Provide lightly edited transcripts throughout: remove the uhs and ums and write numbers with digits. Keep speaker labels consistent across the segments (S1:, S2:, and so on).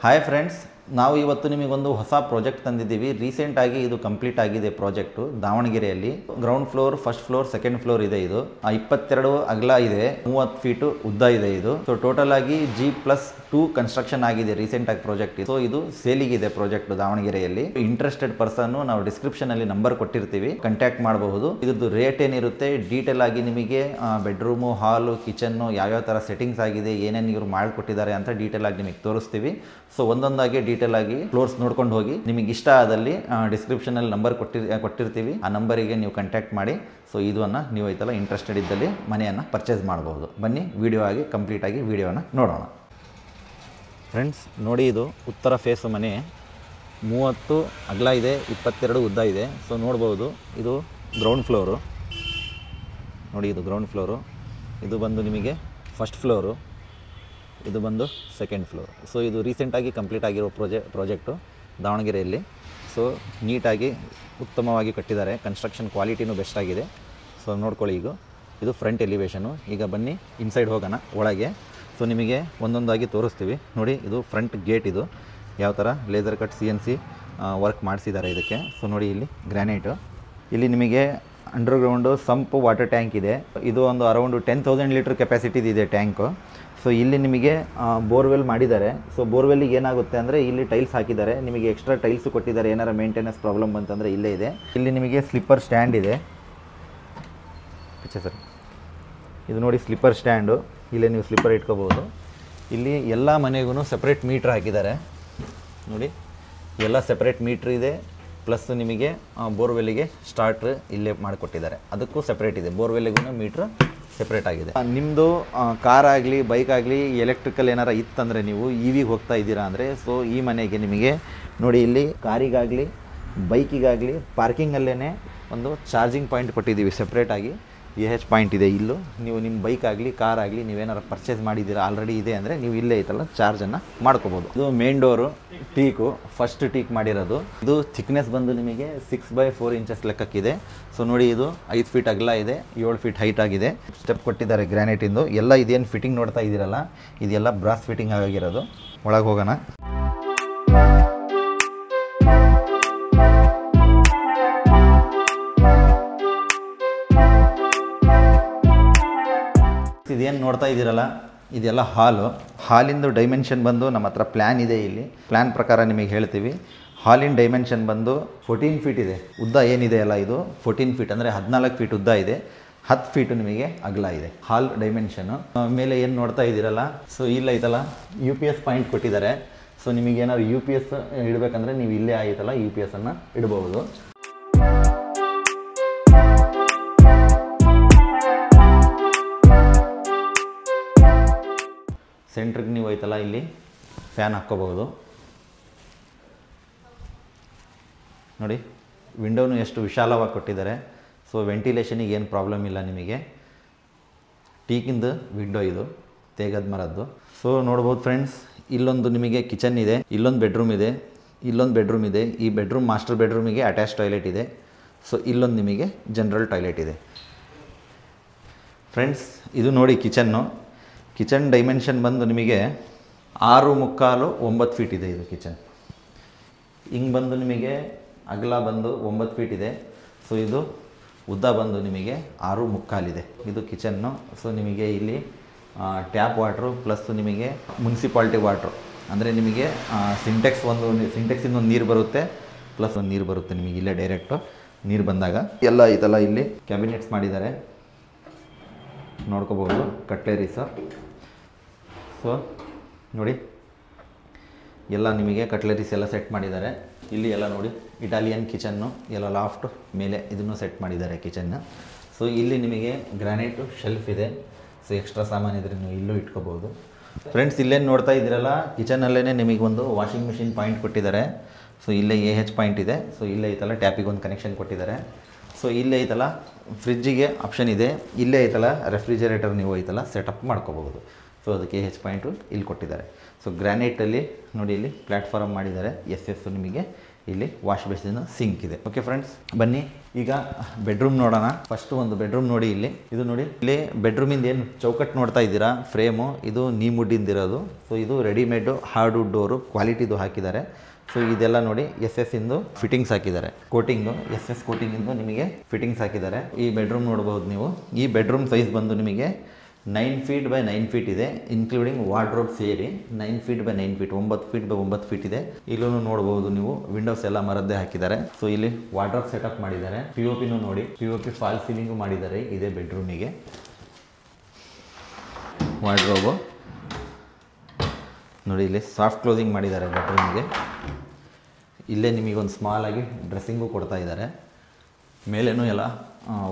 S1: Hi friends, ನಾವು ಇವತ್ತು ನಿಮಗೊಂದು ಹೊಸ ಪ್ರಾಜೆಕ್ಟ್ ತಂದಿದ್ದೀವಿ. ರೀಸೆಂಟಾಗಿ ಇದು ಕಂಪ್ಲೀಟ್ ಆಗಿದೆ ಪ್ರಾಜೆಕ್ಟು. ದಾವಣಗೆರೆಯಲ್ಲಿ ground floor, first floor, second floor ಇದೆ. ಇದು 22 ಅಗಲ ಇದೆ, 30 ಫೀಟು ಉದ್ದ ಇದೆ ಇದು. ಸೊ ಟೋಟಲ್ ಆಗಿ G+2 ಕನ್ಸ್ಟ್ರಕ್ಷನ್ ಆಗಿದೆ ರೀಸೆಂಟಾಗಿ ಪ್ರಾಜೆಕ್ಟ್. ಸೊ ಇದು ಸೇಲಿಗಿದೆ ಪ್ರಾಜೆಕ್ಟ್ ದಾವಣಗೆರೆಯಲ್ಲಿ. ಇಂಟ್ರೆಸ್ಟೆಡ್ ಪರ್ಸನ್ ನಾವು ಡಿಸ್ಕ್ರಿಪ್ಷನ್ ಅಲ್ಲಿ ನಂಬರ್ ಕೊಟ್ಟಿರ್ತೀವಿ, ಕಾಂಟ್ಯಾಕ್ಟ್ ಮಾಡಬಹುದು. ಇದ್ರದ್ದು ರೇಟ್ ಏನಿರುತ್ತೆ ಡೀಟೇಲ್ ಆಗಿ ನಿಮಗೆ ಬೆಡ್ರೂಮು, ಹಾಲು, ಕಿಚನ್ನು ಯಾವ್ಯಾವ ಥರ ಸೆಟ್ಟಿಂಗ್ಸ್ ಆಗಿದೆ, ಏನೇನು ಇವರು ಮಾಡಿಕೊಟ್ಟಿದ್ದಾರೆ ಅಂತ ಡೀಟೇಲ್ ಆಗಿ ನಿಮಗೆ ತೋರಿಸ್ತೀವಿ. ಸೊ ಒಂದೊಂದಾಗಿ ಡೀಟೇಲ್ ಆಗಿ ಫ್ಲೋರ್ಸ್ ನೋಡ್ಕೊಂಡು ಹೋಗಿ. ನಿಮಗೆ ಇಷ್ಟ ಆದಲ್ಲಿ ಡಿಸ್ಕ್ರಿಪ್ಷನ್ ಅಲ್ಲಿ ನಂಬರ್ ಕೊಟ್ಟಿರ್ತೀವಿ, ಆ ನಂಬರಿಗೆ ನೀವು ಕಾಂಟ್ಯಾಕ್ಟ್ ಮಾಡಿ. ಸೊ ಇದನ್ನು ನೀವು ಐತಲ್ಲ ಇಂಟ್ರೆಸ್ಟೆಡ್ ಇದ್ದಲ್ಲಿ ಮನೆಯನ್ನು ಪರ್ಚೇಸ್ ಮಾಡಬಹುದು. ಬನ್ನಿ ವಿಡಿಯೋ ಆಗಿ ಕಂಪ್ಲೀಟ್ ಆಗಿ ವಿಡಿಯೋನ ನೋಡೋಣ. ಫ್ರೆಂಡ್ಸ್ ನೋಡಿ, ಇದು ಉತ್ತರ ಫೇಸ್ ಮನೆ, 30 ಅಗಲ ಇದೆ, 22 ಉದ್ದ ಇದೆ. ಸೊ ನೋಡ್ಬೋದು, ಇದು ಗ್ರೌಂಡ್ ಫ್ಲೋರು. ನೋಡಿ, ಇದು ಗ್ರೌಂಡ್ ಫ್ಲೋರು. ಇದು ಬಂದು ನಿಮಗೆ ಫಸ್ಟ್ ಫ್ಲೋರು, ಇದು ಬಂದು ಸೆಕೆಂಡ್ ಫ್ಲೋರ್. ಸೊ ಇದು ರೀಸೆಂಟಾಗಿ ಕಂಪ್ಲೀಟ್ ಆಗಿರೋ ಪ್ರಾಜೆಕ್ಟು ದಾವಣಗೆರೆಯಲ್ಲಿ. ಸೊ ನೀಟಾಗಿ ಉತ್ತಮವಾಗಿ ಕಟ್ಟಿದ್ದಾರೆ, ಕನ್ಸ್ಟ್ರಕ್ಷನ್ ಕ್ವಾಲಿಟಿನೂ ಬೆಸ್ಟ್ ಆಗಿದೆ. ಸೊ ನೋಡ್ಕೊಳ್ಳಿ, ಈಗ ಇದು ಫ್ರಂಟ್ ಎಲಿವೇಷನು. ಈಗ ಬನ್ನಿ ಇನ್ಸೈಡ್ ಹೋಗೋಣ ಒಳಗೆ. ಸೊ ನಿಮಗೆ ಒಂದೊಂದಾಗಿ ತೋರಿಸ್ತೀವಿ. ನೋಡಿ, ಇದು ಫ್ರಂಟ್ ಗೇಟ್. ಇದು ಯಾವ ಥರ ಲೇಸರ್ ಕಟ್ CNC ವರ್ಕ್ ಮಾಡಿಸಿದ್ದಾರೆ ಇದಕ್ಕೆ. ಸೊ ನೋಡಿ, ಇಲ್ಲಿ ಗ್ರಾನೈಟು. ಇಲ್ಲಿ ನಿಮಗೆ ಅಂಡರ್ಗ್ರೌಂಡು ಸಂಪ್ ವಾಟರ್ ಟ್ಯಾಂಕ್ ಇದೆ. ಇದು ಒಂದು ಅರೌಂಡು 10,000 ಲೀಟ್ರ್ ಕೆಪಾಸಿಟಿದು ಇದೆ ಟ್ಯಾಂಕು. ಸೊ ಇಲ್ಲಿ ನಿಮಗೆ ಬೋರ್ವೆಲ್ ಮಾಡಿದ್ದಾರೆ. ಸೊ ಬೋರ್ವೆಲ್ಲಿಗೆ ಏನಾಗುತ್ತೆ ಅಂದರೆ ಇಲ್ಲಿ ಟೈಲ್ಸ್ ಹಾಕಿದ್ದಾರೆ, ನಿಮಗೆ ಎಕ್ಸ್ಟ್ರಾ ಟೈಲ್ಸು ಕೊಟ್ಟಿದ್ದಾರೆ. ಏನಾರ ಮೇಂಟೆನೆನ್ಸ್ ಪ್ರಾಬ್ಲಮ್ ಬಂತಂದರೆ ಇಲ್ಲೇ ಇದೆ. ಇಲ್ಲಿ ನಿಮಗೆ ಸ್ಲಿಪ್ಪರ್ ಸ್ಟ್ಯಾಂಡ್ ಇದೆ. ಸರ್, ಇದು ನೋಡಿ ಸ್ಲಿಪ್ಪರ್ ಸ್ಟ್ಯಾಂಡು. ಇಲ್ಲೇ ನೀವು ಸ್ಲಿಪ್ಪರ್ ಇಟ್ಕೋಬೋದು. ಇಲ್ಲಿ ಎಲ್ಲ ಮನೆಗೂ ಸಪ್ರೇಟ್ ಮೀಟ್ರ್ ಹಾಕಿದ್ದಾರೆ. ನೋಡಿ, ಎಲ್ಲ ಸಪ್ರೇಟ್ ಮೀಟ್ರ್ ಇದೆ. ಪ್ಲಸ್ ನಿಮಗೆ ಬೋರ್ವೆಲ್ಲಿಗೆ ಸ್ಟಾರ್ಟ್ರ್ ಇಲ್ಲೇ ಮಾಡಿಕೊಟ್ಟಿದ್ದಾರೆ, ಅದಕ್ಕೂ ಸಪ್ರೇಟ್ ಇದೆ. ಬೋರ್ವೆಲ್ಲಿಗೂ ಮೀಟ್ರ್ ಸೆಪ್ರೇಟ್ ಆಗಿದೆ. ನಿಮ್ಮದು ಕಾರ್ ಆಗಲಿ, ಬೈಕ್ ಆಗಲಿ, ಎಲೆಕ್ಟ್ರಿಕಲ್ ಏನಾರ ಇತ್ತಂದರೆ, ನೀವು EVಗೆ ಹೋಗ್ತಾ ಇದ್ದೀರಾ ಅಂದರೆ, ಸೊ ಈ ಮನೆಗೆ ನಿಮಗೆ ನೋಡಿ, ಇಲ್ಲಿ ಕಾರಿಗಾಗಲಿ ಬೈಕಿಗಾಗಲಿ ಪಾರ್ಕಿಂಗಲ್ಲೇ ಒಂದು ಚಾರ್ಜಿಂಗ್ ಪಾಯಿಂಟ್ ಕೊಟ್ಟಿದ್ದೀವಿ ಸಪ್ರೇಟಾಗಿ. AH ಪಾಯಿಂಟ್ ಇದೆ. ಇಲ್ಲೂ ನೀವು ನಿಮ್ಮ ಬೈಕ್ ಆಗಲಿ, ಕಾರ್ ಆಗಲಿ, ನೀವೇನಾರು ಪರ್ಚೇಸ್ ಮಾಡಿದ್ದೀರಾ, ಆಲ್ರೆಡಿ ಇದೆ ಅಂದರೆ ನೀವು ಇಲ್ಲೇ ಐತಲ್ಲ ಚಾರ್ಜನ್ನು ಮಾಡ್ಕೋಬೋದು. ಇದು main door, teak, first teak ಮಾಡಿರೋದು. ಇದು ಥಿಕ್ನೆಸ್ ಬಂದು ನಿಮಗೆ 6x4 ಇಂಚಸ್ ಲೆಕ್ಕಕ್ಕಿದೆ. ಸೊ ನೋಡಿ, ಇದು 5 ಫೀಟ್ ಅಗಲ ಇದೆ, 7 ಫೀಟ್ ಹೈಟ್ ಆಗಿದೆ. ಸ್ಟೆಪ್ ಕೊಟ್ಟಿದ್ದಾರೆ ಗ್ರಾನೈಟಿಂದು. ಎಲ್ಲ ಇದೇನು ಫಿಟ್ಟಿಂಗ್ ನೋಡ್ತಾ ಇದ್ದೀರಲ್ಲ, ಇದೆಲ್ಲ ಬ್ರಾಸ್ ಫಿಟ್ಟಿಂಗ್ ಆಗಿರೋದು. ಒಳಗೆ ಹೋಗೋಣ. ಇದೇನು ನೋಡ್ತಾ ಇದ್ದೀರಲ್ಲ, ಇದೆಲ್ಲ ಹಾಲಿಂದು ಡೈಮೆನ್ಷನ್ ಬಂದು ನಮ್ಮ ಹತ್ರ ಪ್ಲ್ಯಾನ್ ಇದೆ. ಇಲ್ಲಿ ಪ್ಲ್ಯಾನ್ ಪ್ರಕಾರ ನಿಮಗೆ ಹೇಳ್ತೀವಿ. ಹಾಲಿನ ಡೈಮೆನ್ಷನ್ ಬಂದು 14 ಫೀಟ್ ಇದೆ. ಉದ್ದ ಏನಿದೆ ಅಲ್ಲ, ಇದು 14 ಫೀಟ್ ಅಂದರೆ 14 ಫೀಟ್ ಉದ್ದ ಇದೆ, 10 ಫೀಟು ನಿಮಗೆ ಅಗಲ ಇದೆ ಹಾಲ್ ಡೈಮೆನ್ಷನ್ನು. ಮೇಲೆ ಏನು ನೋಡ್ತಾ ಇದ್ದೀರಲ್ಲ, ಸೊ ಇಲ್ಲ ಐತಲ್ಲ UPS ಪಾಯಿಂಟ್ ಕೊಟ್ಟಿದ್ದಾರೆ. ಸೊ ನಿಮಗೆ ಏನಾದ್ರು UPS ಇಡಬೇಕಂದ್ರೆ ನೀವು ಇಲ್ಲೇ ಆಯ್ತಲ್ಲ UPS ಅನ್ನು ಇಡಬಹುದು. ಸೆಂಟ್ರಿಗೆ ನೀವು ಐತಲ್ಲ ಇಲ್ಲಿ ಫ್ಯಾನ್ ಹಾಕ್ಕೋಬಹುದು. ನೋಡಿ, ವಿಂಡೋನು ಎಷ್ಟು ವಿಶಾಲವಾಗಿ ಕೊಟ್ಟಿದ್ದಾರೆ. ಸೊ ವೆಂಟಿಲೇಷನಿಗೆ ಏನು ಪ್ರಾಬ್ಲಮ್ ಇಲ್ಲ ನಿಮಗೆ. ಟೀಕಿಂದು ವಿಂಡೋ ಇದು, ತೇಗದ ಮರದ್ದು. ಸೊ ನೋಡ್ಬೋದು ಫ್ರೆಂಡ್ಸ್, ಇಲ್ಲೊಂದು ನಿಮಗೆ ಕಿಚನ್ ಇದೆ, ಇಲ್ಲೊಂದು ಬೆಡ್ರೂಮ್ ಇದೆ, ಇಲ್ಲೊಂದು ಬೆಡ್ರೂಮ್ ಇದೆ. ಈ ಬೆಡ್ರೂಮ್ ಮಾಸ್ಟರ್ ಬೆಡ್ರೂಮಿಗೆ ಅಟ್ಯಾಚ್ ಟಾಯ್ಲೆಟ್ ಇದೆ. ಸೊ ಇಲ್ಲೊಂದು ನಿಮಗೆ ಜನರಲ್ ಟಾಯ್ಲೆಟ್ ಇದೆ. ಫ್ರೆಂಡ್ಸ್, ಇದು ನೋಡಿ ಕಿಚನ್ ಡೈಮೆನ್ಷನ್ ಬಂದು ನಿಮಗೆ 6.75 9 ಫೀಟ್ ಇದೆ. ಇದು ಕಿಚನ್ ಹಿಂಗೆ ಬಂದು ನಿಮಗೆ ಅಗಲ ಬಂದು 9 ಫೀಟ್ ಇದೆ. ಸೊ ಇದು ಉದ್ದ ಬಂದು ನಿಮಗೆ 6.75 ಇದೆ. ಇದು ಕಿಚನ್ನು. ಸೊ ನಿಮಗೆ ಇಲ್ಲಿ ಟ್ಯಾಪ್ ವಾಟ್ರು ಪ್ಲಸ್ ನಿಮಗೆ ಮುನ್ಸಿಪಾಲ್ಟಿ ವಾಟ್ರು, ಅಂದರೆ ನಿಮಗೆ ಸಿಂಟೆಕ್ಸಿಂದ ಒಂದು ನೀರು ಬರುತ್ತೆ, ಪ್ಲಸ್ ಒಂದು ನೀರು ಬರುತ್ತೆ ನಿಮಗೆ ಇಲ್ಲೇ ಡೈರೆಕ್ಟು ನೀರು ಬಂದಾಗ. ಎಲ್ಲ ಇದೆಲ್ಲ ಇಲ್ಲಿ ಕ್ಯಾಬಿನೆಟ್ಸ್ ಮಾಡಿದ್ದಾರೆ, ನೋಡ್ಕೋಬೋದು, ಕಟ್ಲೆರೀಸು. ಸೊ ನೋಡಿ, ಎಲ್ಲ ನಿಮಗೆ ಕಟ್ಲೆರೀಸ್ ಎಲ್ಲ ಸೆಟ್ ಮಾಡಿದ್ದಾರೆ. ಇಲ್ಲಿ ಎಲ್ಲ ನೋಡಿ ಇಟಾಲಿಯನ್ ಕಿಚನ್ನು, ಎಲ್ಲ ಲಾಫ್ಟ್ ಮೇಲೆ ಇದನ್ನು ಸೆಟ್ ಮಾಡಿದ್ದಾರೆ ಕಿಚನ್ನ. ಸೊ ಇಲ್ಲಿ ನಿಮಗೆ ಗ್ರಾನೈಟು ಶೆಲ್ಫ್ ಇದೆ. ಸೊ ಎಕ್ಸ್ಟ್ರಾ ಸಾಮಾನು ಇದ್ರೆ ನೀವು ಇಲ್ಲೂ ಇಟ್ಕೋಬೋದು. ಫ್ರೆಂಡ್ಸ್, ಇಲ್ಲೇನು ನೋಡ್ತಾ ಇದ್ದೀರಲ್ಲ, ಕಿಚನಲ್ಲೇ ನಿಮಗೆ ಒಂದು ವಾಷಿಂಗ್ ಮಿಷಿನ್ ಪಾಯಿಂಟ್ ಕೊಟ್ಟಿದ್ದಾರೆ. ಸೊ ಇಲ್ಲೇ AH ಪಾಯಿಂಟ್ ಇದೆ. ಸೊ ಇಲ್ಲೇ ಐತಲ್ಲ ಟ್ಯಾಪಿಗೆ ಒಂದು ಕನೆಕ್ಷನ್ ಕೊಟ್ಟಿದ್ದಾರೆ. ಸೊ ಇಲ್ಲೇ ಐತಲ್ಲ ಫ್ರಿಜ್ಜಿಗೆ ಆಪ್ಷನ್ ಇದೆ. ಇಲ್ಲೇ ಐತಲ್ಲ ರೆಫ್ರಿಜರೇಟರ್ ನೀವು ಐತಲ್ಲ ಸೆಟಪ್ ಮಾಡ್ಕೋಬಹುದು. ಸೊ ಅದಕ್ಕೆ AH ಪಾಯಿಂಟು ಇಲ್ಲಿ ಕೊಟ್ಟಿದ್ದಾರೆ. ಸೊ ಗ್ರಾನೈಟಲ್ಲಿ ನೋಡಿ, ಇಲ್ಲಿ ಪ್ಲ್ಯಾಟ್ಫಾರ್ಮ್ ಮಾಡಿದ್ದಾರೆ. SS ನಿಮಗೆ ಇಲ್ಲಿ ವಾಶ್ ಬೇಸಿನ್ ಸಿಂಕ್ ಇದೆ. ಓಕೆ ಫ್ರೆಂಡ್ಸ್, ಬನ್ನಿ ಈಗ ಬೆಡ್ರೂಮ್ ನೋಡೋಣ. ಫಸ್ಟ್ ಒಂದು ಬೆಡ್ರೂಮ್ ನೋಡಿ. ಇದು ನೋಡಿ, ಇಲ್ಲಿ ಬೆಡ್ರೂಮಿಂದ ಏನು ಚೌಕಟ್ಟು ನೋಡ್ತಾ ಇದ್ದೀರಾ, ಫ್ರೇಮು ಇದು ನೀಮುಡ್ಡಿಂದಿರೋದು. ಸೊ ಇದು ರೆಡಿಮೇಡು ಹಾರ್ಡ್ವುಡ್ ಡೋರು, ಕ್ವಾಲಿಟಿದು ಹಾಕಿದ್ದಾರೆ. ಸೊ ಇದೆಲ್ಲ ನೋಡಿ SS ಇಂದು ಫಿಟ್ಟಿಂಗ್ಸ್ ಹಾಕಿದ್ದಾರೆ, ಕೋಟಿಂಗು SS ಕೋಟಿಂಗಿಂದು ನಿಮಗೆ ಫಿಟ್ಟಿಂಗ್ಸ್ ಹಾಕಿದ್ದಾರೆ. ಈ ಬೆಡ್ರೂಮ್ ನೋಡ್ಬೋದು ನೀವು. ಈ ಬೆಡ್ರೂಮ್ ಸೈಜ್ ಬಂದು ನಿಮಗೆ 9 ಫೀಟ್ ಬೈ 9 ಫೀಟ್ ಇದೆ, ಇನ್ಕ್ಲೂಡಿಂಗ್ ವಾರ್ಡ್ರೋಬ್ ಸೇರಿ 9 feet by 9 feet, 9 feet by 9 feet ಇದೆ. ಇಲ್ಲೂ ನೋಡ್ಬೋದು ನೀವು, ವಿಂಡೋಸ್ ಎಲ್ಲ ಮರದ್ದೇ ಹಾಕಿದ್ದಾರೆ. ಸೊ ಇಲ್ಲಿ ವಾರ್ಡ್ರೋಬ್ ಸೆಟಪ್ ಮಾಡಿದ್ದಾರೆ. POPನೂ ನೋಡಿ, POP ಫಾಲ್ ಸೀಲಿಂಗು ಮಾಡಿದ್ದಾರೆ ಇದೇ ಬೆಡ್ರೂಮಿಗೆ. ವಾರ್ಡ್ರೋಬು ನೋಡಿ, ಇಲ್ಲಿ ಸಾಫ್ಟ್ ಕ್ಲೋಸಿಂಗ್ ಮಾಡಿದ್ದಾರೆ ಬೆಡ್ರೂಮಿಗೆ. ಇಲ್ಲೇ ನಿಮಗೊಂದು ಸ್ಮಾಲ್ ಆಗಿ ಡ್ರೆಸ್ಸಿಂಗು ಕೊಡ್ತಾ ಇದ್ದಾರೆ. ಮೇಲೇನೂ ಎಲ್ಲ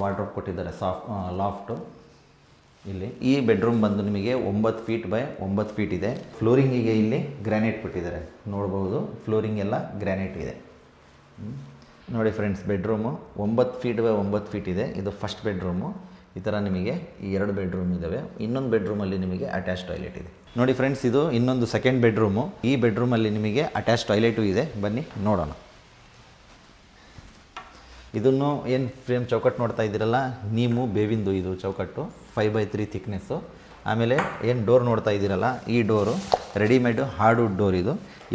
S1: ವಾರ್ಡ್ರೋಬ್ ಕೊಟ್ಟಿದ್ದಾರೆ, ಲಾಫ್ಟು. ಇಲ್ಲಿ ಈ ಬೆಡ್ರೂಮ್ ಬಂದು ನಿಮಗೆ 9 ಫೀಟ್ ಬೈ 9 ಫೀಟ್ ಇದೆ. ಫ್ಲೋರಿಂಗಿಗೆ ಇಲ್ಲಿ ಗ್ರಾನೈಟ್ ಕೊಟ್ಟಿದ್ದಾರೆ, ನೋಡ್ಬೋದು. ಫ್ಲೋರಿಂಗ್ ಎಲ್ಲ ಗ್ರಾನೈಟ್ ಇದೆ. ನೋಡಿ friends, bedroom 9 feet by 9 feet ಇದೆ. ಇದು ಫಸ್ಟ್ ಬೆಡ್ರೂಮು. ಈ ಥರ ನಿಮಗೆ ಈ 2 ಬೆಡ್ರೂಮ್ ಇದ್ದಾವೆ. ಇನ್ನೊಂದು ಬೆಡ್ರೂಮಲ್ಲಿ ನಿಮಗೆ ಅಟ್ಯಾಚ್ ಟಾಯ್ಲೆಟ್ ಇದೆ. ನೋಡಿ ಫ್ರೆಂಡ್ಸ್, ಇದು ಇನ್ನೊಂದು ಸೆಕೆಂಡ್ ಬೆಡ್ರೂಮು. ಈ ಬೆಡ್ರೂಮಲ್ಲಿ ನಿಮಗೆ ಅಟ್ಯಾಚ್ ಟಾಯ್ಲೆಟು ಇದೆ. ಬನ್ನಿ ನೋಡೋಣ. ಇದನ್ನು ಏನು ಫ್ರೇಮ್ ಚೌಕಟ್ಟು ನೋಡ್ತಾ ಇದ್ದೀರಲ್ಲ, ನೀಮು ಬೇವಿಂದು ಇದು ಚೌಕಟ್ಟು, 5x3 ಥಿಕ್ನೆಸ್ಸು. ಆಮೇಲೆ ಏನು ಡೋರ್ ನೋಡ್ತಾ ಇದ್ದೀರಲ್ಲ, ಈ ಡೋರು ರೆಡಿಮೇಡು ಹಾರ್ಡ್ವುಡ್ ಡೋರ್. ಇದು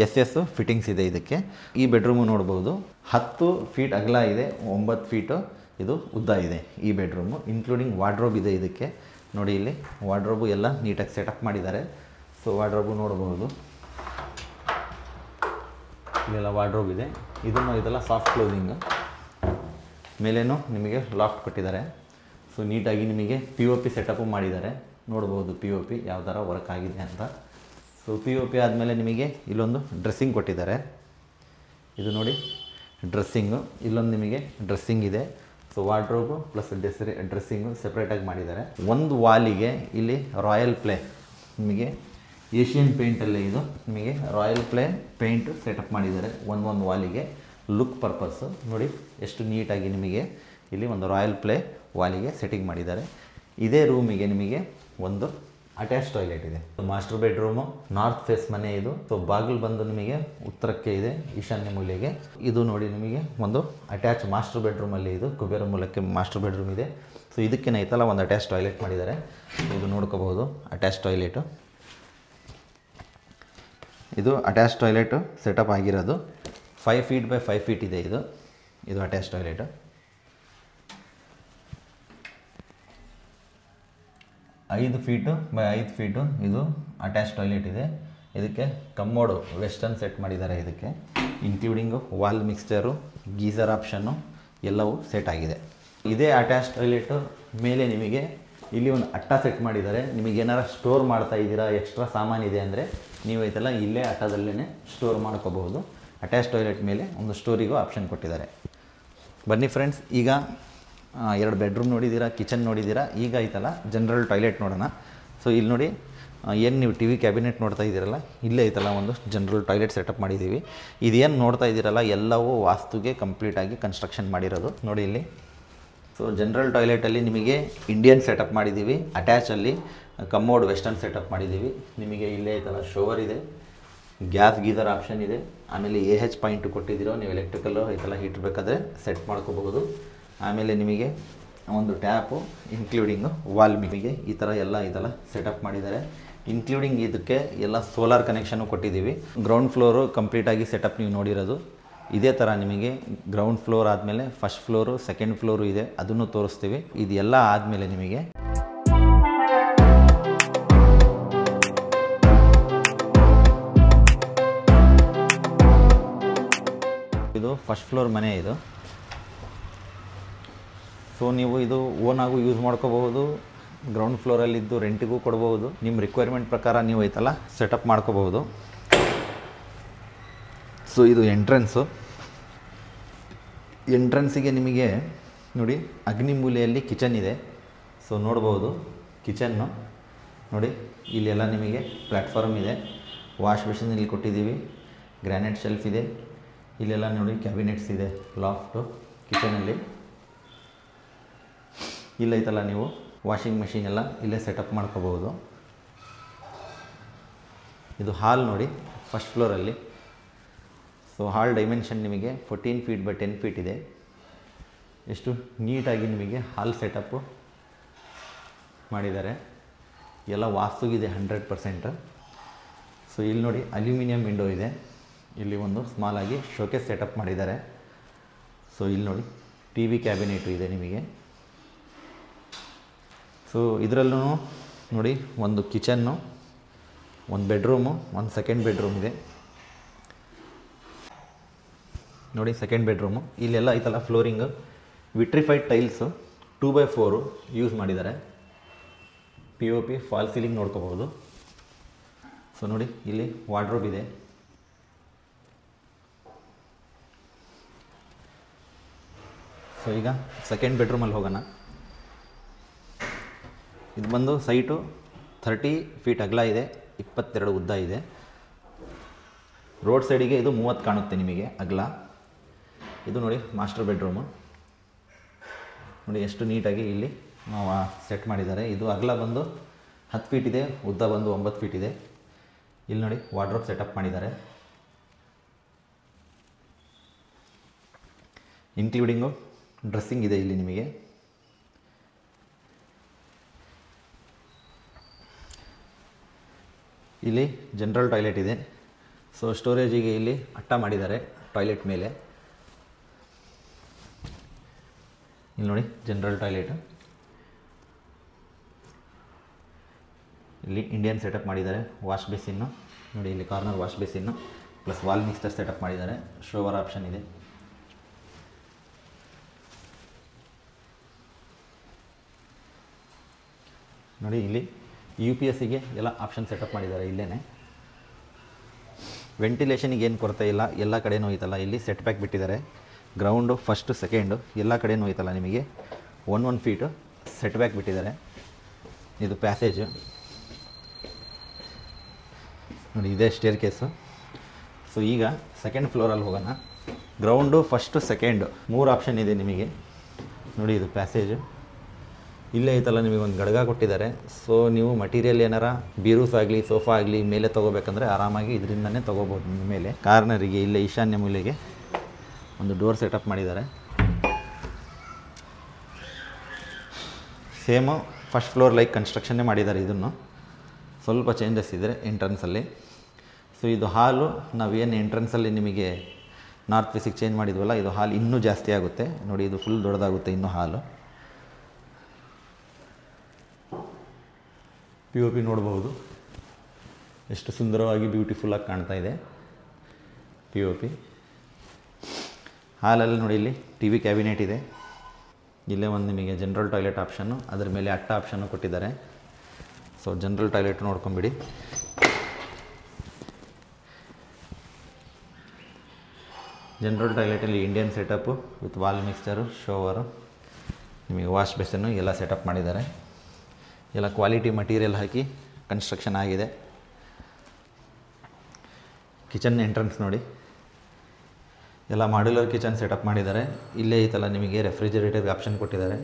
S1: SS ಫಿಟ್ಟಿಂಗ್ಸ್ ಇದೆ ಇದಕ್ಕೆ. ಈ ಬೆಡ್ರೂಮು ನೋಡ್ಬೋದು, 10 ಫೀಟ್ ಅಗಲ ಇದೆ, 9 ಫೀಟು ಇದು ಉದ್ದ ಇದೆ ಈ ಬೆಡ್ರೂಮು. ಇನ್ಕ್ಲೂಡಿಂಗ್ ವಾರ್ಡ್ರೋಬ್ ಇದೆ ಇದಕ್ಕೆ. ನೋಡಿ, ಇಲ್ಲಿ ವಾರ್ಡ್ರೋಬು ಎಲ್ಲ ನೀಟಾಗಿ ಸೆಟಪ್ ಮಾಡಿದ್ದಾರೆ. ಸೊ ವಾರ್ಡ್ರೋಬು ನೋಡ್ಬೋದು, ಇಲ್ಲೆಲ್ಲ ವಾರ್ಡ್ರೋಬ್ ಇದೆ. ಇದೆಲ್ಲ ಸಾಫ್ಟ್ ಕ್ಲೋಸಿಂಗು. ಮೇಲೇನೂ ನಿಮಗೆ ಲಾಫ್ಟ್ ಕೊಟ್ಟಿದ್ದಾರೆ. ಸೊ ನೀಟಾಗಿ ನಿಮಗೆ POP ಸೆಟಪ್ಪು ಮಾಡಿದ್ದಾರೆ. ನೋಡ್ಬೋದು POP ಯಾವ ಥರ ವರ್ಕ್ ಆಗಿದೆ ಅಂತ. ಸೊ POP ಆದಮೇಲೆ ನಿಮಗೆ ಇಲ್ಲೊಂದು ಡ್ರೆಸ್ಸಿಂಗ್ ಕೊಟ್ಟಿದ್ದಾರೆ. ಇದು ನೋಡಿ ಡ್ರೆಸ್ಸಿಂಗು. ಇಲ್ಲೊಂದು ನಿಮಗೆ ಡ್ರೆಸ್ಸಿಂಗ್ ಇದೆ. ಸೊ ವಾರ್ಡ್ರೋಬು ಪ್ಲಸ್ ಡ್ರೆಸ್ಸಿಂಗು ಸೆಪ್ರೇಟಾಗಿ ಮಾಡಿದ್ದಾರೆ. ಒಂದು ವಾಲಿಗೆ ಇಲ್ಲಿ ರಾಯಲ್ ಪ್ಲೇ, ನಿಮಗೆ ಏಷ್ಯನ್ ಪೇಂಟಲ್ಲೇ ಇದು ನಿಮಗೆ ರಾಯಲ್ ಪ್ಲೇ ಪೇಂಟ್ ಸೆಟಪ್ ಮಾಡಿದ್ದಾರೆ ಒಂದು ವಾಲಿಗೆ, ಲುಕ್ ಪರ್ಪಸ್ಸು. ನೋಡಿ ಎಷ್ಟು ನೀಟಾಗಿ ನಿಮಗೆ ಇಲ್ಲಿ ಒಂದು ರಾಯಲ್ ಪ್ಲೇ ವಾಲಿಗೆ ಸೆಟ್ಟಿಂಗ್ ಮಾಡಿದ್ದಾರೆ. ಇದೇ ರೂಮಿಗೆ ನಿಮಗೆ ಒಂದು ಅಟ್ಯಾಚ್ ಟಾಯ್ಲೆಟ್ ಇದೆ. ಮಾಸ್ಟರ್ ಬೆಡ್ರೂಮು, ನಾರ್ತ್ ಫೇಸ್ ಮನೆ ಇದು. ಸೊ ಬಾಗಿಲು ಬಂದು ನಿಮಗೆ ಉತ್ತರಕ್ಕೆ ಇದೆ, ಈಶಾನ್ಯ ಮೂಲೆಗೆ. ಇದು ನೋಡಿ ನಿಮಗೆ ಒಂದು ಅಟ್ಯಾಚ್ ಮಾಸ್ಟರ್ ಬೆಡ್ರೂಮಲ್ಲಿ ಇದು ಕುಬೇರ ಮೂಲಕ್ಕೆ ಮಾಸ್ಟರ್ ಬೆಡ್ರೂಮ್ ಇದೆ. ಸೊ ಇದಕ್ಕೇನೆ ಐತಲ್ಲ ಒಂದು ಅಟ್ಯಾಚ್ ಟಾಯ್ಲೆಟ್ ಮಾಡಿದ್ದಾರೆ. ಇದು ನೋಡ್ಕೋಬಹುದು ಅಟ್ಯಾಚ್ ಟಾಯ್ಲೆಟು. ಇದು ಅಟ್ಯಾಚ್ ಟಾಯ್ಲೆಟು ಸೆಟಪ್ ಆಗಿರೋದು. 5 ಫೀಟ್ ಬೈ 5 ಫೀಟ್ ಇದೆ ಇದು ಅಟ್ಯಾಚ್ ಟಾಯ್ಲೆಟು. ಐದು ಫೀಟು ಬೈ 5 ಫೀಟು ಇದು ಅಟ್ಯಾಚ್ ಟಾಯ್ಲೆಟ್ ಇದೆ. ಇದಕ್ಕೆ ಕಮ್ಮೋಡು ವೆಸ್ಟರ್ನ್ ಸೆಟ್ ಮಾಡಿದ್ದಾರೆ. ಇದಕ್ಕೆ including wall mixture, geyser option ಎಲ್ಲವೂ ಸೆಟ್ ಆಗಿದೆ. ಇದೇ ಅಟ್ಯಾಚ್ ಟಾಯ್ಲೆಟು ಮೇಲೆ ನಿಮಗೆ ಇಲ್ಲಿ ಒಂದು ಅಟ್ಟ ಸೆಟ್ ಮಾಡಿದ್ದಾರೆ. ನಿಮಗೆ ಏನಾರು ಸ್ಟೋರ್ ಮಾಡ್ತಾ ಇದ್ದೀರಾ, ಎಕ್ಸ್ಟ್ರಾ ಸಾಮಾನಿದೆ ಅಂದರೆ ನೀವು ಐತಲ್ಲ ಇಲ್ಲೇ ಅಟ್ಟದಲ್ಲೇ ಸ್ಟೋರ್ ಮಾಡ್ಕೋಬಹುದು. ಅಟ್ಯಾಚ್ ಟಾಯ್ಲೆಟ್ ಮೇಲೆ ಒಂದು ಸ್ಟೋರಿಗೂ ಆಪ್ಷನ್ ಕೊಟ್ಟಿದ್ದಾರೆ. ಬನ್ನಿ ಫ್ರೆಂಡ್ಸ್, ಈಗ 2 ಬೆಡ್ರೂಮ್ ನೋಡಿದ್ದೀರಾ, ಕಿಚನ್ ನೋಡಿದ್ದೀರಾ. ಈಗ ಐತಲ್ಲ ಜನರಲ್ ಟಾಯ್ಲೆಟ್ ನೋಡೋಣ. ಸೊ ಇಲ್ಲಿ ನೋಡಿ, ಏನು ನೀವು TV ಕ್ಯಾಬಿನೆಟ್ ನೋಡ್ತಾ ಇದ್ದೀರಲ್ಲ, ಇಲ್ಲೇ ಐತಲ್ಲ ಒಂದು ಜನರಲ್ ಟಾಯ್ಲೆಟ್ ಸೆಟಪ್ ಮಾಡಿದ್ದೀವಿ. ಇದೇನು ನೋಡ್ತಾ ಇದ್ದೀರಲ್ಲ ಎಲ್ಲವೂ ವಾಸ್ತುಗೆ ಕಂಪ್ಲೀಟಾಗಿ ಕನ್ಸ್ಟ್ರಕ್ಷನ್ ಮಾಡಿರೋದು. ನೋಡಿ ಇಲ್ಲಿ. ಸೊ ಜನರಲ್ ಟಾಯ್ಲೆಟಲ್ಲಿ ನಿಮಗೆ ಇಂಡಿಯನ್ ಸೆಟಪ್ ಮಾಡಿದ್ದೀವಿ. ಅಟ್ಯಾಚಲ್ಲಿ ಕಮ್ಮೋಡ್ ವೆಸ್ಟರ್ನ್ ಸೆಟಪ್ ಮಾಡಿದ್ದೀವಿ. ನಿಮಗೆ ಇಲ್ಲೇ ಐತಲ್ಲ ಶೋವರ್ ಇದೆ, ಗ್ಯಾಸ್ ಗೀಸರ್ ಆಪ್ಷನ್ ಇದೆ. ಆಮೇಲೆ AH ಪಾಯಿಂಟು ಕೊಟ್ಟಿದ್ದೀರೋ, ನೀವು ಎಲೆಕ್ಟ್ರಿಕಲ್ಲು ಐತಲ್ಲ ಹೀಟ್ ಬೇಕಾದರೆ ಸೆಟ್ ಮಾಡ್ಕೋಬಹುದು. ಆಮೇಲೆ ನಿಮಗೆ ಒಂದು ಟ್ಯಾಪು, ಇನ್ಕ್ಲೂಡಿಂಗು ವಾಲ್ ನಿಮಗೆ ಈ ಥರ ಎಲ್ಲ ಇದೆಲ್ಲ ಸೆಟಪ್ ಮಾಡಿದ್ದಾರೆ. ಇನ್ಕ್ಲೂಡಿಂಗ್ ಇದಕ್ಕೆ ಎಲ್ಲ ಸೋಲಾರ್ ಕನೆಕ್ಷನ್ನು ಕೊಟ್ಟಿದ್ದೀವಿ. ಗ್ರೌಂಡ್ ಫ್ಲೋರು ಕಂಪ್ಲೀಟಾಗಿ ಸೆಟಪ್ ನೀವು ನೋಡಿರೋದು. ಇದೇ ಥರ ನಿಮಗೆ ಗ್ರೌಂಡ್ ಫ್ಲೋರ್ ಆದಮೇಲೆ ಫಸ್ಟ್ ಫ್ಲೋರು, ಸೆಕೆಂಡ್ ಫ್ಲೋರು ಇದೆ, ಅದನ್ನು ತೋರಿಸ್ತೀವಿ. ಇದೆಲ್ಲ ಆದಮೇಲೆ ನಿಮಗೆ ಇದು ಫಸ್ಟ್ ಫ್ಲೋರ್ ಮನೆ ಇದು. ಸೊ ನೀವು ಇದು ಓನಾಗೂ ಯೂಸ್ ಮಾಡ್ಕೋಬಹುದು, ಗ್ರೌಂಡ್ ಫ್ಲೋರಲ್ಲಿದ್ದು ರೆಂಟಿಗೂ ಕೊಡ್ಬೋದು. ನಿಮ್ಮ ರಿಕ್ವೈರ್ಮೆಂಟ್ ಪ್ರಕಾರ ನೀವು ಐತಲ್ಲ ಸೆಟಪ್ ಮಾಡ್ಕೋಬಹುದು. ಸೊ ಇದು ಎಂಟ್ರೆನ್ಸಿಗೆ ನಿಮಗೆ ನೋಡಿ ಅಗ್ನಿ ಮೂಲೆಯಲ್ಲಿ ಕಿಚನ್ ಇದೆ. ಸೊ ನೋಡ್ಬೋದು ಕಿಚನ್ನು ನೋಡಿ, ಇಲ್ಲೆಲ್ಲ ನಿಮಗೆ ಪ್ಲ್ಯಾಟ್ಫಾರ್ಮ್ ಇದೆ, ವಾಶ್ ಬೇಸಿನ್ ಇಲ್ಲಿ ಕೊಟ್ಟಿದ್ದೀವಿ, ಗ್ರಾನೈಟ್ ಶೆಲ್ಫ್ ಇದೆ. ಇಲ್ಲೆಲ್ಲ ನೋಡಿ ಕ್ಯಾಬಿನೆಟ್ಸ್ ಇದೆ, ಲಾಫ್ಟು ಕಿಚನಲ್ಲಿ. ಇಲ್ಲೈತಲ್ಲ ನೀವು ವಾಷಿಂಗ್ ಮೆಷಿನ್ ಎಲ್ಲ ಇಲ್ಲೇ ಸೆಟಪ್ ಮಾಡ್ಕೋಬಹುದು. ಇದು ಹಾಲ್ ನೋಡಿ ಫಸ್ಟ್ ಫ್ಲೋರಲ್ಲಿ. ಸೊ ಹಾಲ್ ಡೈಮೆನ್ಷನ್ ನಿಮಗೆ 14 ಫೀಟ್ ಬೈ 10 ಫೀಟ್ ಇದೆ. ಎಷ್ಟು ನೀಟಾಗಿ ನಿಮಗೆ ಹಾಲ್ ಸೆಟಪ್ಪು ಮಾಡಿದ್ದಾರೆ, ಎಲ್ಲ ವಾಸ್ತುಗಿದೆ 100%. ಸೊ ಇಲ್ಲಿ ನೋಡಿ ಅಲ್ಯೂಮಿನಿಯಂ ವಿಂಡೋ ಇದೆ, ಇಲ್ಲಿ ಒಂದು ಸ್ಮಾಲ್ ಆಗಿ ಶೋಕೇಸ್ ಸೆಟಪ್ ಮಾಡಿದ್ದಾರೆ. ಸೊ ಇಲ್ಲಿ ನೋಡಿ ಟಿ ವಿ ಕ್ಯಾಬಿನೆಟು ಇದೆ ನಿಮಗೆ. ಸೊ ಇದರಲ್ಲೂ ನೋಡಿ ಒಂದು ಕಿಚನ್ನು, ಒಂದು ಬೆಡ್ರೂಮು, ಒಂದು ಸೆಕೆಂಡ್ ಬೆಡ್ರೂಮ್ ಇದೆ ನೋಡಿ. ಸೆಕೆಂಡ್ ಬೆಡ್ರೂಮು ಇಲ್ಲೆಲ್ಲ ಐತಲ್ಲ flooring vitrified tiles 2x4 use ಮಾಡಿದ್ದಾರೆ. POP ಫಾಲ್ ಸೀಲಿಂಗ್ ನೋಡ್ಕೋಬೋದು. ಸೊ ನೋಡಿ ಇಲ್ಲಿ ವಾರ್ಡ್ರೋಬ್ ಇದೆ. ಸೊ ಈಗ ಸೆಕೆಂಡ್ ಬೆಡ್ರೂಮಲ್ಲಿ ಹೋಗೋಣ. ಇದು ಬಂದು ಸೈಟು 30 ಫೀಟ್ ಅಗಲ ಇದೆ, 22 ಉದ್ದ ಇದೆ. ರೋಡ್ ಸೈಡಿಗೆ ಇದು 30 ಕಾಣುತ್ತೆ ನಿಮಗೆ ಅಗಲ. ಇದು ನೋಡಿ ಮಾಸ್ಟರ್ ಬೆಡ್ರೂಮು, ನೋಡಿ ಎಷ್ಟು ನೀಟಾಗಿ ಇಲ್ಲಿ ಸೆಟ್ ಮಾಡಿದ್ದಾರೆ. ಇದು ಅಗಲ ಬಂದು 10 ಫೀಟ್ ಇದೆ, ಉದ್ದ ಬಂದು 9 ಫೀಟ್ ಇದೆ. ಇಲ್ಲಿ ನೋಡಿ ವಾರ್ಡ್ರೋಬ್ ಸೆಟಪ್ ಮಾಡಿದ್ದಾರೆ, ಇನ್ಕ್ಲೂಡಿಂಗು ಡ್ರೆಸ್ಸಿಂಗ್ ಇದೆ ಇಲ್ಲಿ ನಿಮಗೆ. ಇಲ್ಲಿ ಜನರಲ್ ಟಾಯ್ಲೆಟ್ ಇದೆ. ಸೊ ಸ್ಟೋರೇಜಿಗೆ ಇಲ್ಲಿ ಅಟ್ಟ ಮಾಡಿದ್ದಾರೆ ಟಾಯ್ಲೆಟ್ ಮೇಲೆ. ಇಲ್ಲಿ ನೋಡಿ ಜನರಲ್ ಟಾಯ್ಲೆಟ್, ಇಲ್ಲಿ ಇಂಡಿಯನ್ ಸೆಟಪ್ ಮಾಡಿದ್ದಾರೆ. ವಾಶ್ ಬೇಸಿನ್ನು ನೋಡಿ, ಇಲ್ಲಿ corner wash basin plus wall mixture setup ಮಾಡಿದ್ದಾರೆ. ಶೋವರ್ ಆಪ್ಷನ್ ಇದೆ. ನೋಡಿ ಇಲ್ಲಿ UPSಗೆ ಎಲ್ಲ ಆಪ್ಷನ್ ಸೆಟಪ್ ಮಾಡಿದ್ದಾರೆ ಇಲ್ಲೇ. ವೆಂಟಿಲೇಷನಿಗೆ ಏನು ಕೊರತೆ ಇಲ್ಲ, ಎಲ್ಲ ಕಡೆನೂ ಐತಲ್ಲ. ಇಲ್ಲಿ ಸೆಟ್ ಬ್ಯಾಕ್ ಬಿಟ್ಟಿದ್ದಾರೆ. ಗ್ರೌಂಡು ಫಸ್ಟು ಸೆಕೆಂಡು ಎಲ್ಲ ಕಡೆನೂ ಐತಲ್ಲ ನಿಮಗೆ 1 ಫೀಟು ಸೆಟ್ ಬ್ಯಾಕ್ ಬಿಟ್ಟಿದ್ದಾರೆ. ಇದು ಪ್ಯಾಸೇಜು ನೋಡಿ, ಇದೇ ಸ್ಟೇರ್ ಕೇಸು. ಸೊ ಈಗ ಸೆಕೆಂಡ್ ಫ್ಲೋರಲ್ಲಿ ಹೋಗೋಣ. ಗ್ರೌಂಡು ಫಸ್ಟು ಸೆಕೆಂಡು 3 ಆಪ್ಷನ್ ಇದೆ ನಿಮಗೆ. ನೋಡಿ ಇದು ಪ್ಯಾಸೇಜು, ಇಲ್ಲೇ ಐತಲ್ಲ ನಿಮಗೆ ಒಂದು ಗಡ್ಗ ಕೊಟ್ಟಿದ್ದಾರೆ. ಸೊ ನೀವು ಮಟೀರಿಯಲ್ ಏನಾರ ಬೀರೂಸ್ ಆಗಲಿ ಸೋಫಾ ಆಗಲಿ ಮೇಲೆ ತೊಗೋಬೇಕಂದ್ರೆ ಆರಾಮಾಗಿ ಇದರಿಂದನೇ ತೊಗೋಬೋದು. ನಿಮ್ಮ ಮೇಲೆ ಕಾರ್ನರಿಗೆ ಇಲ್ಲೇ ಈಶಾನ್ಯ ಮೂಲೆಗೆ ಒಂದು ಡೋರ್ ಸೆಟಪ್ ಮಾಡಿದ್ದಾರೆ. ಸೇಮು ಫಸ್ಟ್ ಫ್ಲೋರ್ ಲೈಕ್ ಕನ್ಸ್ಟ್ರಕ್ಷನ್ನೇ ಮಾಡಿದ್ದಾರೆ. ಇದನ್ನು ಸ್ವಲ್ಪ ಚೇಂಜಸ್ ಇದೆ ಎಂಟ್ರೆನ್ಸಲ್ಲಿ. ಸೊ ಇದು ಹಾಲು ನಾವೇನು ಎಂಟ್ರೆನ್ಸಲ್ಲಿ ನಿಮಗೆ ನಾರ್ತ್ ಫೇಸಿಗೆ ಚೇಂಜ್ ಮಾಡಿದ್ವಲ್ಲ, ಇದು ಹಾಲು ಇನ್ನೂ ಜಾಸ್ತಿ ಆಗುತ್ತೆ ನೋಡಿ. ಇದು ಫುಲ್ ದೊಡ್ಡದಾಗುತ್ತೆ ಇನ್ನೂ ಹಾಲು. POP ನೋಡ್ಬೋದು ಎಷ್ಟು ಸುಂದರವಾಗಿ ಬ್ಯೂಟಿಫುಲ್ಲಾಗಿ ಕಾಣ್ತಾ ಇದೆ POP. ಹಾಲಲ್ಲಿ ನೋಡಿ ಇಲ್ಲಿ TV ಕ್ಯಾಬಿನೆಟ್ ಇದೆ. ಇಲ್ಲೇ ಒಂದು ನಿಮಗೆ ಜನರಲ್ ಟಾಯ್ಲೆಟ್ ಆಪ್ಷನ್ನು, ಅದರ ಮೇಲೆ ಅಟ್ಟ ಆಪ್ಷನ್ನು ಕೊಟ್ಟಿದ್ದಾರೆ. ಸೊ ಜನರಲ್ ಟಾಯ್ಲೆಟ್ ನೋಡ್ಕೊಂಬಿಡಿ. ಜನರಲ್ ಟಾಯ್ಲೆಟಲ್ಲಿ Indian setup with wall mixture, shower, ನಿಮಗೆ ವಾಶ್ ಬೇಸನ್ನು ಎಲ್ಲ ಸೆಟಪ್ ಮಾಡಿದ್ದಾರೆ. ಎಲ್ಲ ಕ್ವಾಲಿಟಿ ಮಟೀರಿಯಲ್ ಹಾಕಿ ಕನ್ಸ್ಟ್ರಕ್ಷನ್ ಆಗಿದೆ. ಕಿಚನ್ ಎಂಟ್ರೆನ್ಸ್ ನೋಡಿ, ಎಲ್ಲ ಮಾಡ್ಯುಲರ್ ಕಿಚನ್ ಸೆಟಪ್ ಮಾಡಿದ್ದಾರೆ. ಇಲ್ಲೇ ಐತಲ್ಲ ನಿಮಗೆ ರೆಫ್ರಿಜರೇಟರ್ಗೆ ಆಪ್ಷನ್ ಕೊಟ್ಟಿದ್ದಾರೆ.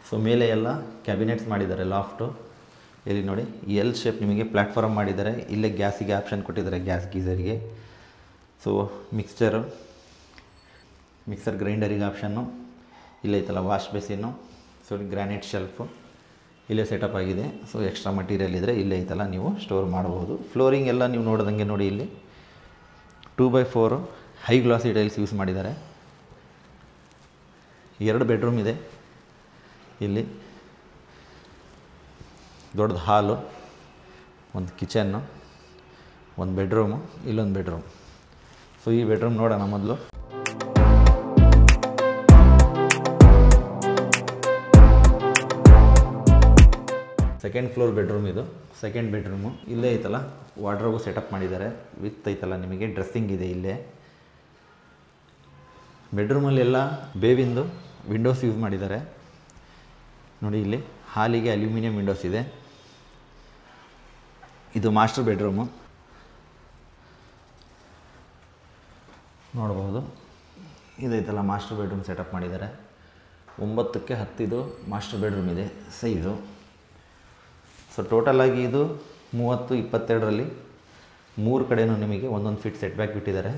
S1: ಸೊ ಮೇಲೆ ಎಲ್ಲ ಕ್ಯಾಬಿನೆಟ್ಸ್ ಮಾಡಿದ್ದಾರೆ ಲಾಫ್ಟು. ಇಲ್ಲಿ ನೋಡಿ ಎಲ್ ಶೇಪ್ ನಿಮಗೆ ಪ್ಲ್ಯಾಟ್ಫಾರ್ಮ್ ಮಾಡಿದ್ದಾರೆ. ಇಲ್ಲೇ ಗ್ಯಾಸಿಗೆ ಆಪ್ಷನ್ ಕೊಟ್ಟಿದ್ದಾರೆ, ಗ್ಯಾಸ್ ಗೀಸರಿಗೆ. ಸೊ ಮಿಕ್ಸರ್ ಗ್ರೈಂಡರಿಗೆ ಆಪ್ಷನ್ನು. ಇಲ್ಲೇ ಐತಲ್ಲ wash basin. So granite shelf ಇಲ್ಲೇ ಸೆಟಪ್ ಆಗಿದೆ. ಸೊ ಎಕ್ಸ್ಟ್ರಾ ಮಟೀರಿಯಲ್ ಇದ್ದರೆ ಇಲ್ಲೇ ಐತಲ್ಲ ನೀವು ಸ್ಟೋರ್ ಮಾಡ್ಬೋದು. ಫ್ಲೋರಿಂಗ್ ಎಲ್ಲ ನೀವು ನೋಡ್ದಂಗೆ ನೋಡಿ, ಇಲ್ಲಿ 2x4 ಹೈ ಗ್ಲಾಸಿ ಟೈಲ್ಸ್ ಯೂಸ್ ಮಾಡಿದ್ದಾರೆ. 2 ಬೆಡ್ರೂಮ್ ಇದೆ. ಇಲ್ಲಿ ದೊಡ್ಡದು ಹಾಲು, ಒಂದು ಕಿಚನ್ನು, ಒಂದು ಬೆಡ್ರೂಮು, ಇಲ್ಲೊಂದು ಬೆಡ್ರೂಮ್. ಸೊ ಈ ಬೆಡ್ರೂಮ್ ನೋಡೋಣ ಮೊದಲು. ಸೆಕೆಂಡ್ ಫ್ಲೋರ್ ಬೆಡ್ರೂಮ್ ಇದು. ಸೆಕೆಂಡ್ ಬೆಡ್ರೂಮು ಇಲ್ಲೇ ಐತಲ್ಲ ವಾರ್ಡ್ರೋಬು ಸೆಟಪ್ ಮಾಡಿದ್ದಾರೆ. ವಿತ್ ಐತಲ್ಲ ನಿಮಗೆ ಡ್ರೆಸ್ಸಿಂಗ್ ಇದೆ ಇಲ್ಲೇ. ಬೆಡ್ರೂಮಲ್ಲೆಲ್ಲ ಬೇವಿಂದು ವಿಂಡೋಸ್ ಯೂಸ್ ಮಾಡಿದ್ದಾರೆ ನೋಡಿ. ಇಲ್ಲಿ ಹಾಲಿಗೆ ಅಲ್ಯೂಮಿನಿಯಂ ವಿಂಡೋಸ್ ಇದೆ. ಇದು ಮಾಸ್ಟರ್ ಬೆಡ್ರೂಮು ನೋಡ್ಬೋದು. ಇದೈತಲ್ಲ ಮಾಸ್ಟರ್ ಬೆಡ್ರೂಮ್ ಸೆಟಪ್ ಮಾಡಿದ್ದಾರೆ. 9ಕ್ಕೆ 10 ಮಾಸ್ಟರ್ ಬೆಡ್ರೂಮ್ ಇದೆ ಸೈಜು. ಸೊ ಟೋಟಲಾಗಿ ಇದು 30, 22ರಲ್ಲಿ 3 ಕಡೆಯೂ ನಿಮಗೆ 1 ಫೀಟ್ ಸೆಟ್ ಬ್ಯಾಕ್ ಬಿಟ್ಟಿದ್ದಾರೆ.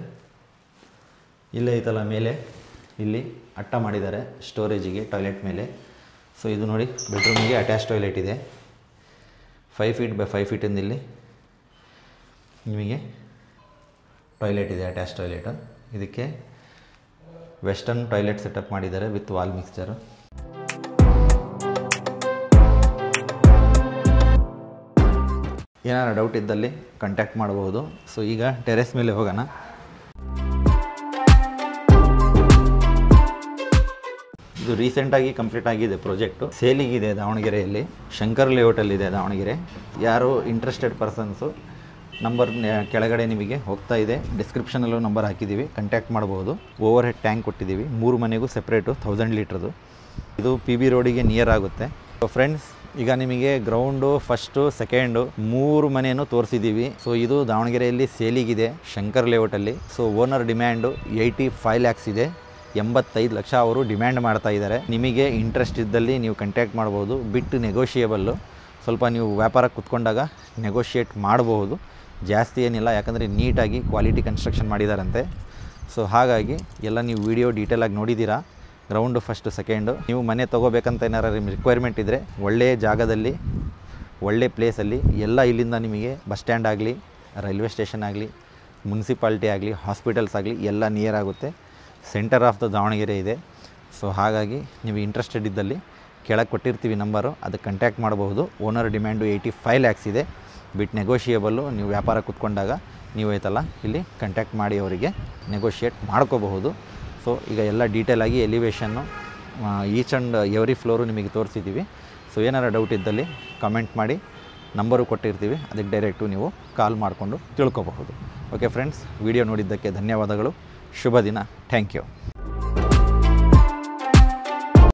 S1: ಇಲ್ಲೇ ಐತಲ್ಲ ಮೇಲೆ ಇಲ್ಲಿ ಅಟ್ಟ ಮಾಡಿದ್ದಾರೆ ಸ್ಟೋರೇಜಿಗೆ ಟಾಯ್ಲೆಟ್ ಮೇಲೆ. ಸೊ ಇದು ನೋಡಿ ಬೆಡ್ರೂಮಿಗೆ ಅಟ್ಯಾಚ್ ಟಾಯ್ಲೆಟ್ ಇದೆ. 5 ಫೀಟ್ ಬೈ 5 ಫೀಟಿಂದ ಇಲ್ಲಿ ನಿಮಗೆ ಟಾಯ್ಲೆಟ್ ಇದೆ, ಅಟ್ಯಾಚ್ ಟಾಯ್ಲೆಟು. ಇದಕ್ಕೆ ವೆಸ್ಟರ್ನ್ ಟಾಯ್ಲೆಟ್ ಸೆಟಪ್ ಮಾಡಿದ್ದಾರೆ ವಿತ್ ವಾಲ್ ಮಿಕ್ಸ್ಚರು. ಏನಾರ ಡೌಟ್ ಇದ್ದಲ್ಲಿ ಕಾಂಟ್ಯಾಕ್ಟ್ ಮಾಡಬಹುದು. ಸೊ ಈಗ ಟೆರೆಸ್ ಮೇಲೆ ಹೋಗೋಣ. ಇದು ರೀಸೆಂಟಾಗಿ ಕಂಪ್ಲೀಟ್ ಆಗಿದೆ ಪ್ರಾಜೆಕ್ಟು, ಸೇಲಿಗಿದೆ ದಾವಣಗೆರೆಯಲ್ಲಿ, ಶಂಕರ್ ಲೇಔಟಲ್ಲಿದೆ ದಾವಣಗೆರೆ. ಯಾರು ಇಂಟ್ರೆಸ್ಟೆಡ್ ಪರ್ಸನ್ಸು ನಂಬರ್ ಕೆಳಗಡೆ ನಿಮಗೆ ಹೋಗ್ತಾ ಇದೆ, ಡಿಸ್ಕ್ರಿಪ್ಷನಲ್ಲೂ ನಂಬರ್ ಹಾಕಿದ್ದೀವಿ, ಕಾಂಟ್ಯಾಕ್ಟ್ ಮಾಡ್ಬೋದು. ಓವರ್ ಹೆಡ್ ಟ್ಯಾಂಕ್ ಕೊಟ್ಟಿದ್ದೀವಿ, 3 ಮನೆಗೂ ಸೆಪ್ರೇಟು 1000 ಲೀಟ್ರದು. ಇದು PB ರೋಡಿಗೆ ನಿಯರ್ ಆಗುತ್ತೆ. ಸೊ ಫ್ರೆಂಡ್ಸ್, ಈಗ ನಿಮಗೆ ಗ್ರೌಂಡು ಫಸ್ಟು ಸೆಕೆಂಡು 3 ಮನೆಯನ್ನು ತೋರಿಸಿದ್ದೀವಿ. ಸೊ ಇದು ದಾವಣಗೆರೆಯಲ್ಲಿ ಸೇಲಿಗಿದೆ ಶಂಕರ್ ಲೇಔಟಲ್ಲಿ. ಸೊ ಓನರ್ ಡಿಮ್ಯಾಂಡು 85 ಲ್ಯಾಕ್ಸ್ ಇದೆ, 85 ಲಕ್ಷ ಅವರು ಡಿಮ್ಯಾಂಡ್ ಮಾಡ್ತಾ ಇದ್ದಾರೆ. ನಿಮಗೆ ಇಂಟ್ರೆಸ್ಟ್ ಇದ್ದಲ್ಲಿ ನೀವು ಕಾಂಟ್ಯಾಕ್ಟ್ ಮಾಡ್ಬೋದು. ಬಿಟ್ಟು ನೆಗೋಷಿಯೇಬಲ್ಲು, ಸ್ವಲ್ಪ ನೀವು ವ್ಯಾಪಾರಕ್ಕೆ ಕುತ್ಕೊಂಡಾಗ ನೆಗೋಷಿಯೇಟ್ ಮಾಡಬಹುದು, ಜಾಸ್ತಿ ಏನಿಲ್ಲ. ಯಾಕಂದರೆ ನೀಟಾಗಿ ಕ್ವಾಲಿಟಿ ಕನ್ಸ್ಟ್ರಕ್ಷನ್ ಮಾಡಿದಾರಂತೆ. ಸೊ ಹಾಗಾಗಿ ಎಲ್ಲ ನೀವು ವಿಡಿಯೋ ಡೀಟೇಲಾಗಿ ನೋಡಿದ್ದೀರಾ. Ground first second. ನೀವು ಮನೆ ತೊಗೋಬೇಕಂತ ಏನಾರು ರಿಕ್ವೈರ್ಮೆಂಟ್ ಇದ್ದರೆ ಒಳ್ಳೆಯ ಜಾಗದಲ್ಲಿ ಒಳ್ಳೆ ಪ್ಲೇಸಲ್ಲಿ ಎಲ್ಲ ಇಲ್ಲಿಂದ ನಿಮಗೆ ಬಸ್ ಸ್ಟ್ಯಾಂಡ್ ಆಗಲಿ, ರೈಲ್ವೆ ಸ್ಟೇಷನ್ ಆಗಲಿ, ಮುನ್ಸಿಪಾಲ್ಟಿ ಆಗಲಿ, ಹಾಸ್ಪಿಟಲ್ಸ್ ಆಗಲಿ ಎಲ್ಲ ನಿಯರ್ ಆಗುತ್ತೆ. ಸೆಂಟರ್ ಆಫ್ ದ ದಾವಣಗೆರೆ ಇದೆ. ಸೊ ಹಾಗಾಗಿ ನೀವು ಇಂಟ್ರೆಸ್ಟೆಡ್ ಇದ್ದಲ್ಲಿ ಕೆಳಗೆ ಕೊಟ್ಟಿರ್ತೀವಿ ನಂಬರು, ಅದಕ್ಕೆ ಕಾಂಟ್ಯಾಕ್ಟ್ ಮಾಡಬಹುದು. ಓನರ್ ಡಿಮ್ಯಾಂಡು 85 ಲ್ಯಾಕ್ಸ್ ಇದೆ, ಬಿಟ್ ನೆಗೋಷಿಯೇಬಲ್ಲು. ನೀವು ವ್ಯಾಪಾರ ಕೂತ್ಕೊಂಡಾಗ ನೀವು ಐತಲ್ಲ ಇಲ್ಲಿ ಕಾಂಟ್ಯಾಕ್ಟ್ ಮಾಡಿ ಅವರಿಗೆ ನೆಗೋಷಿಯೇಟ್ ಮಾಡ್ಕೋಬಹುದು. ಸೊ ಈಗ ಎಲ್ಲ ಡೀಟೇಲಾಗಿ ಎಲಿವೇಷನ್ನು ಈಚ್ ಆ್ಯಂಡ್ ಎವ್ರಿ ಫ್ಲೋರು ನಿಮಗೆ ತೋರಿಸಿದ್ದೀವಿ. ಸೊ ಏನಾರ ಡೌಟ್ ಇದ್ದಲ್ಲಿ ಕಮೆಂಟ್ ಮಾಡಿ, ನಂಬರು ಕೊಟ್ಟಿರ್ತೀವಿ, ಅದಕ್ಕೆ ಡೈರೆಕ್ಟು ನೀವು ಕಾಲ್ ಮಾಡಿಕೊಂಡು ತಿಳ್ಕೊಬಹುದು. ಓಕೆ ಫ್ರೆಂಡ್ಸ್, ವಿಡಿಯೋ ನೋಡಿದ್ದಕ್ಕೆ ಧನ್ಯವಾದಗಳು. ಶುಭ ದಿನ. Thank you.